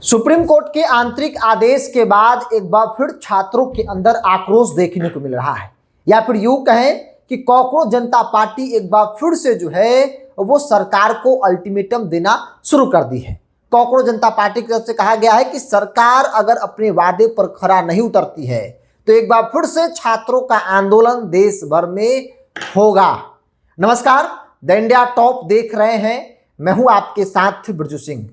Supreme court के आंतरिक आदेश के बाद एक बार फिर छात्रों के अंदर आक्रोश देखने को मिल रहा है, या फिर यूं कहें कि कॉकरोच जनता पार्टी एक बार फिर से जो है वो सरकार को अल्टीमेटम देना शुरू कर दी है। कॉकरोच जनता पार्टी की तरफ से कहा गया है कि सरकार अगर अपने वादे पर खरा नहीं उतरती है तो एक बार फिर से छात्रों का आंदोलन देश भर में होगा। नमस्कार, द इंडिया टॉप देख रहे हैं, मैं हूं आपके साथ बिरजू सिंह।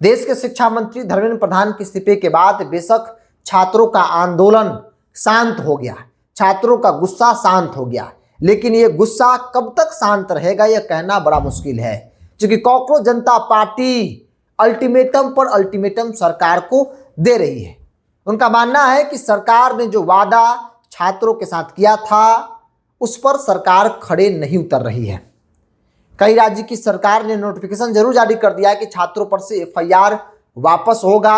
देश के शिक्षा मंत्री धर्मेंद्र प्रधान के इस्तीफे के बाद बेशक छात्रों का आंदोलन शांत हो गया, छात्रों का गुस्सा शांत हो गया, लेकिन ये गुस्सा कब तक शांत रहेगा यह कहना बड़ा मुश्किल है, क्योंकि कॉकरोच जनता पार्टी अल्टीमेटम पर अल्टीमेटम सरकार को दे रही है। उनका मानना है कि सरकार ने जो वादा छात्रों के साथ किया था उस पर सरकार खड़े नहीं उतर रही है। कई राज्य की सरकार ने नोटिफिकेशन जरूर जारी कर दिया है कि छात्रों पर से एफआईआर वापस होगा।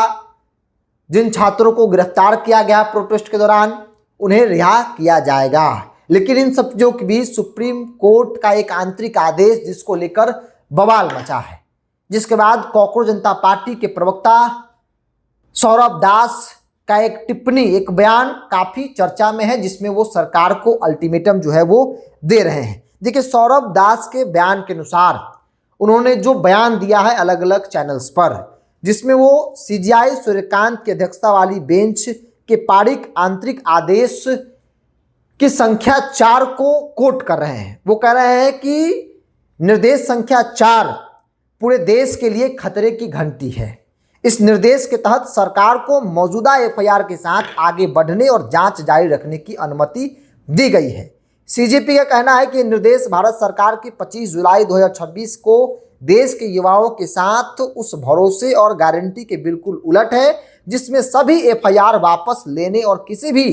जिन छात्रों को गिरफ्तार किया गया प्रोटेस्ट के दौरान उन्हें रिहा किया जाएगा, लेकिन इन सब चीजों के बीच सुप्रीम कोर्ट का एक आंतरिक आदेश जिसको लेकर बवाल मचा है, जिसके बाद कॉकरोच जनता पार्टी के प्रवक्ता सौरभ दास का एक टिप्पणी, एक बयान काफी चर्चा में है, जिसमें वो सरकार को अल्टीमेटम जो है वो दे रहे हैं। देखिए, सौरभ दास के बयान के अनुसार उन्होंने जो बयान दिया है अलग अलग चैनल्स पर, जिसमें वो सीजेआई सूर्यकांत की अध्यक्षता वाली बेंच के पारित आंतरिक आदेश की संख्या 4 को कोट कर रहे हैं। वो कह रहे हैं कि निर्देश संख्या 4 पूरे देश के लिए खतरे की घंटी है। इस निर्देश के तहत सरकार को मौजूदा एफआईआर के साथ आगे बढ़ने और जांच जारी रखने की अनुमति दी गई है। सीजेपी का कहना है कि निर्देश भारत सरकार की 25 जुलाई 2026 को देश के युवाओं के साथ उस भरोसे और गारंटी के बिल्कुल उलट है जिसमें सभी एफआईआर वापस लेने और किसी भी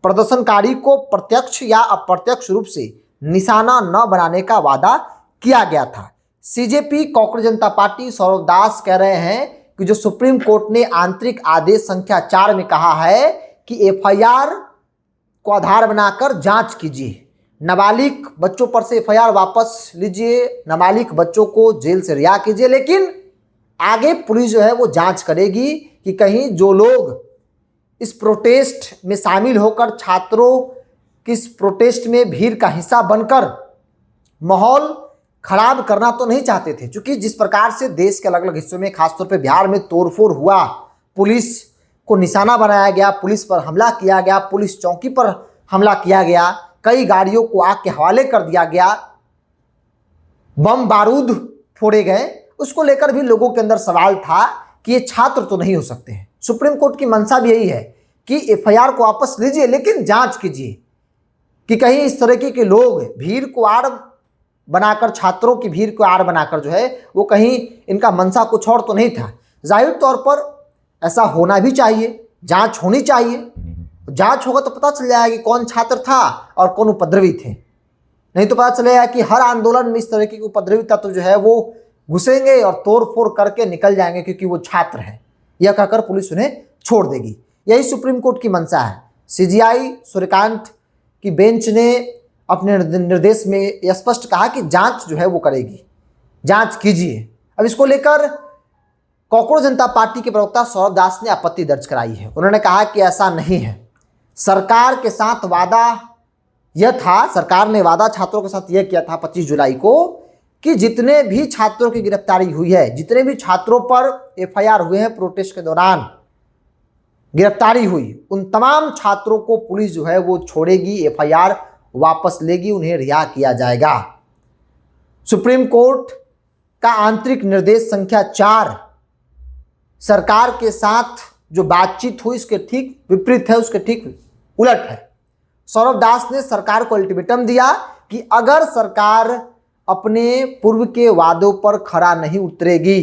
प्रदर्शनकारी को प्रत्यक्ष या अप्रत्यक्ष रूप से निशाना न बनाने का वादा किया गया था। सीजेपी कॉकरोच जनता पार्टी सौरभ दास कह रहे हैं कि जो सुप्रीम कोर्ट ने आंतरिक आदेश संख्या 4 में कहा है कि एफआईआर को आधार बनाकर जांच कीजिए, नाबालिग बच्चों पर से एफआईआर वापस लीजिए, नाबालिग बच्चों को जेल से रिहा कीजिए, लेकिन आगे पुलिस जो है वो जांच करेगी कि कहीं जो लोग इस प्रोटेस्ट में शामिल होकर छात्रों की इस प्रोटेस्ट में भीड़ का हिस्सा बनकर माहौल खराब करना तो नहीं चाहते थे, क्योंकि जिस प्रकार से देश के अलग अलग हिस्सों में खासतौर पर बिहार में तोड़फोड़ हुआ, पुलिस को निशाना बनाया गया, पुलिस पर हमला किया गया, पुलिस चौकी पर हमला किया गया, कई गाड़ियों को आग के हवाले कर दिया गया, बम बारूद फोड़े गए, उसको लेकर भी लोगों के अंदर सवाल था कि ये छात्र तो नहीं हो सकते हैं। सुप्रीम कोर्ट की मंशा भी यही है कि एफआईआर को वापस लीजिए, लेकिन जांच कीजिए कि कहीं इस तरीके के लोग भीड़ को आड़ बनाकर, छात्रों की भीड़ को आड़ बनाकर जो है वो कहीं इनका मंशा कुछ और तो नहीं था। जाहिर तौर पर ऐसा होना भी चाहिए, जांच होनी चाहिए। जांच होगा तो पता चल जाएगा कि कौन छात्र था और कौन उपद्रवी थे, नहीं तो पता चलेगा कि हर आंदोलन में इस तरह के उपद्रवी तत्व जो है वो घुसेंगे और तोड़फोड़ करके निकल जाएंगे क्योंकि वो छात्र हैं, यह कहकर पुलिस उन्हें छोड़ देगी। यही सुप्रीम कोर्ट की मंशा है। सीजेआई सूर्यकांत की बेंच ने अपने निर्देश में यह स्पष्ट कहा कि जांच जो है वो करेगी, जांच कीजिए। अब इसको लेकर कॉकरोच जनता पार्टी के प्रवक्ता सौरभ दास ने आपत्ति दर्ज कराई है। उन्होंने कहा कि ऐसा नहीं है, सरकार के साथ वादा यह था, सरकार ने वादा छात्रों के साथ यह किया था 25 जुलाई को कि जितने भी छात्रों की गिरफ्तारी हुई है, जितने भी छात्रों पर एफआईआर हुए हैं प्रोटेस्ट के दौरान गिरफ्तारी हुई, उन तमाम छात्रों को पुलिस जो है वो छोड़ेगी, एफआईआर वापस लेगी, उन्हें रिहा किया जाएगा। सुप्रीम कोर्ट का आंतरिक निर्देश संख्या 4 सरकार के साथ जो बातचीत हुई उसके ठीक विपरीत है, उसके ठीक उलट है। सौरभ दास ने सरकार को अल्टीमेटम दिया कि अगर सरकार अपने पूर्व के वादों पर खरा नहीं उतरेगी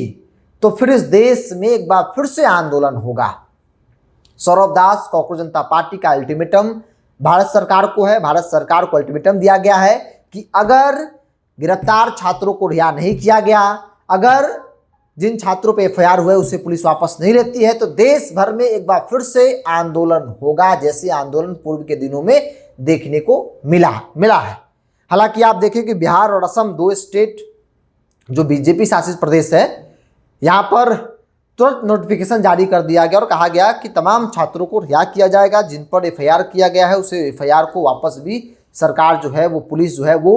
तो फिर इस देश में एक बार फिर से आंदोलन होगा। सौरभ दास कॉकरोच जनता पार्टी का अल्टीमेटम भारत सरकार को है। भारत सरकार को अल्टीमेटम दिया गया है कि अगर गिरफ्तार छात्रों को रिहा नहीं किया गया, अगर जिन छात्रों पे एफआईआर हुए उसे पुलिस वापस नहीं लेती है तो देश भर में एक बार फिर से आंदोलन होगा, जैसे आंदोलन पूर्व के दिनों में देखने को मिला है। हालांकि आप देखें कि बिहार और असम 2 स्टेट जो बीजेपी शासित प्रदेश है, यहाँ पर तुरंत नोटिफिकेशन जारी कर दिया गया और कहा गया कि तमाम छात्रों को रिहा किया जाएगा। जिन पर एफआईआर किया गया है उसे एफआईआर को वापस भी सरकार जो है वो पुलिस जो है वो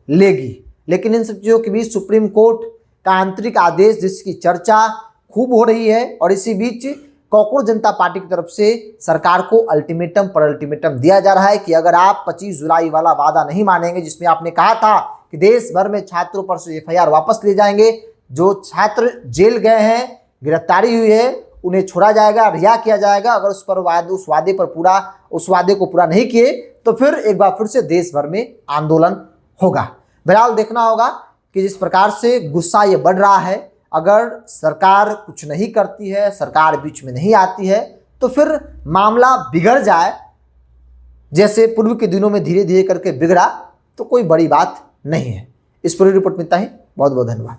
लेगी। लेकिन इन सब चीज़ों के बीच सुप्रीम कोर्ट का आंतरिक आदेश जिसकी चर्चा खूब हो रही है, और इसी बीच कॉकरोच जनता पार्टी की तरफ से सरकार को अल्टीमेटम पर अल्टीमेटम दिया जा रहा है कि अगर आप 25 जुलाई वाला वादा नहीं मानेंगे जिसमें आपने कहा था कि देश भर में छात्रों पर से एफआईआर वापस ले जाएंगे, जो छात्र जेल गए हैं, गिरफ्तारी हुई है, उन्हें छोड़ा जाएगा, रिहा किया जाएगा। अगर उस वादे को पूरा नहीं किए तो फिर एक बार फिर से देश भर में आंदोलन होगा। बहरहाल देखना होगा कि जिस प्रकार से गुस्सा ये बढ़ रहा है, अगर सरकार कुछ नहीं करती है, सरकार बीच में नहीं आती है, तो फिर मामला बिगड़ जाए जैसे पूर्व के दिनों में धीरे धीरे करके बिगड़ा, तो कोई बड़ी बात नहीं है। इस पूरी रिपोर्ट में इतना ही। बहुत बहुत धन्यवाद।